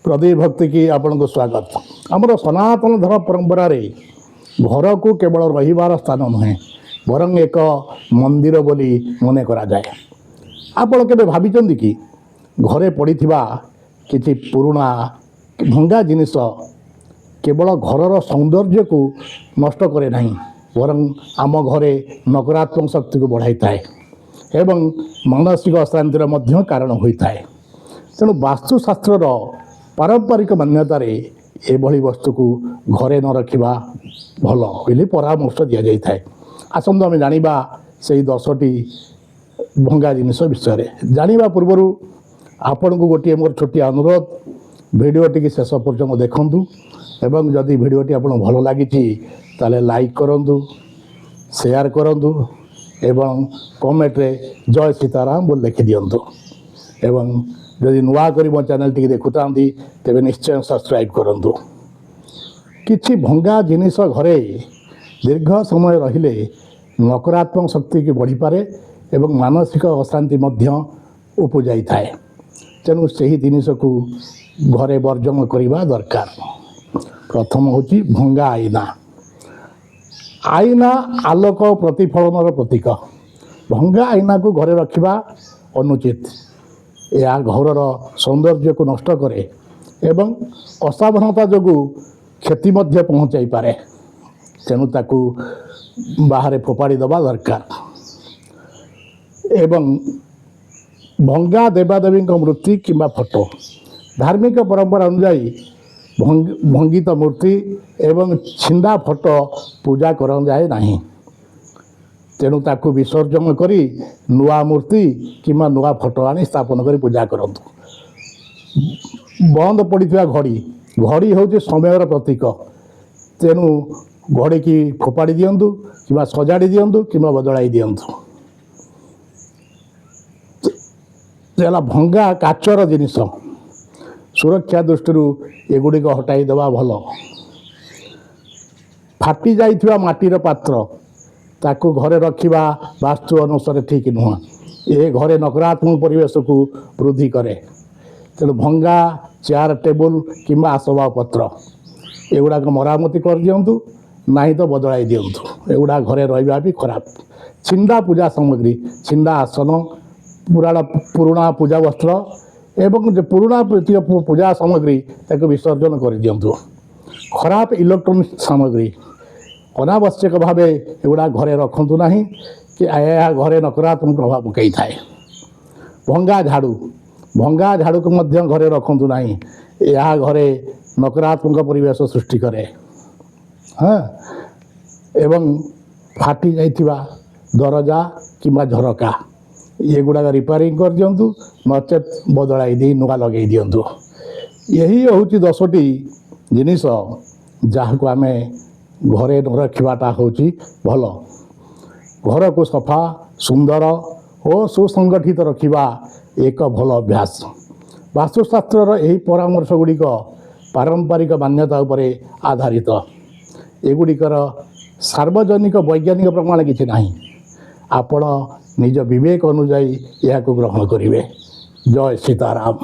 प्रदीप भक्ति की आपण को स्वागत। आमर सनातन धर्म परंपरा रे घर को केवल रहिबार स्थान नुहे बरं एक मंदिर बोली मने करा जाए। आपण केबे भाबिचंदी कि घरे पड़िथिबा किछि पुराना भंगा जिनिस केवल घरर सौंदर्य को नष्ट करे नहीं बरं आम घरे नकारात्मक शक्ति को बढ़ाई थाए एवं मानसिक अशांतिर मध्य कारण होता है। तेणु वास्तुशास्त्र पारंपरिक मान्यतार एभली वस्तु को घरे न रखा भल बोली परामर्श दि जाए। आसंतु आम जाना से 10टी भंगा जिनिस विषय जाना पूर्वर आपण को गोटे मोर छोटी अनुरोध भिडियोटी की शेष पर्यटन देखूँ एवं जदि भिडियोटी आपन भल लगी ताले लाइक करूँ शेयर करूँ एवं कमेंट रे जय सीताराम बोल लिखि दिंतु एवं जदि नुआ करी मो चैनल टी देखुता तेरे निश्चय सब्सक्राइब करूँ। किछि भंगा जिनिस घरे दीर्घ समय रहिले नकारात्मक शक्ति की बढ़ी पारे एवं मानसिक अशांति मध्य उपजाई थाए। तेणु से जिनिस को घरे वर्जन करने दरकार। प्रथम होची भंगा आईना। आईना आलोक प्रतिफलन प्रतीक। भंगा आईना को घरे रखा अनुचित। यह घर सौंदर्य को नष्ट करे एवं असावधानता जो क्षति मध्य पहुँचाई पारे। तेणु ताकू बाहर फोपाड़ी दबा दरकार। एवं भंगा देवादेवी मूर्ति किंबा फोटो धार्मिक परंपरा अनुजाई भंगित मूर्ति एवं छिंदा फोटो पूजा कर जाए नहीं। तेणु ताकू विसर्जन करी नुआ मूर्ति किंबा नुआ फोटो आनी स्थापन करी पूजा करंतु। बंद पड़िथिबा घड़ी घड़ी होची समयर प्रतीक। तेणु घड़ी की फोपाड़ी दियंतु किंबा सजाड़ी दियंतु किंबा बदलाई दियंतु। जेला भंगा काचर जिनिस सुरक्षा दृष्टि एगुड़िक हटाई देवा भल। फाटी जाइथिबा माटीर पात्र ताकू घरे रखिबा वास्तु अनुसार ठीक नुह। ए घरे नकारात्मक परिवेश को वृद्धि करे। तेणु भंगा चेयर टेबुल किंबा आसबाबपत्र एगुड़ा मरामती कर दियंतु नहीं तो बदलाई दियंतु। एगुड़ा घरे रहिबा भी खराब। छिंदा पूजा सामग्री छिंदा आसन पुराना पूजा वस्त्र एवं जो पुराना पूजा सामग्री ताको विसर्जन कर दियंतु। खराब इलेक्ट्रोनिक सामग्री अनावश्यक भाव एगुड़ा घरे रखु ना कि यह घरे नकारात्मक प्रभाव पकई थाए। भंगा झाड़ू को मध्य घरे रखु ना यह घरे नकारात्मक परिवेश सृष्टि करे। हाँ एवं फाटी जाइथिबा दरजा किंबा झरका ये गुड़ाक रिपेयरिंग कर दियंतु नचेत बदलाई दी नुआ लगे दियंतु। यही होची 10टी जिनिस जहाँ को आमे घरे न रखिबाटा होची भल। घर को सफा सुंदर और सुसंगठित रखिबा एक भल अभ्यास। वास्तुशास्त्र यही परामर्श गुड़िक पारंपरिक मान्यता उपरे आधारित। एगुड़िकर सार्वजनिक वैज्ञानिक प्रमाण किछि नाही। आपण निज विवेक अनुजाई यह ग्रहण करेंगे। जय सीताराम।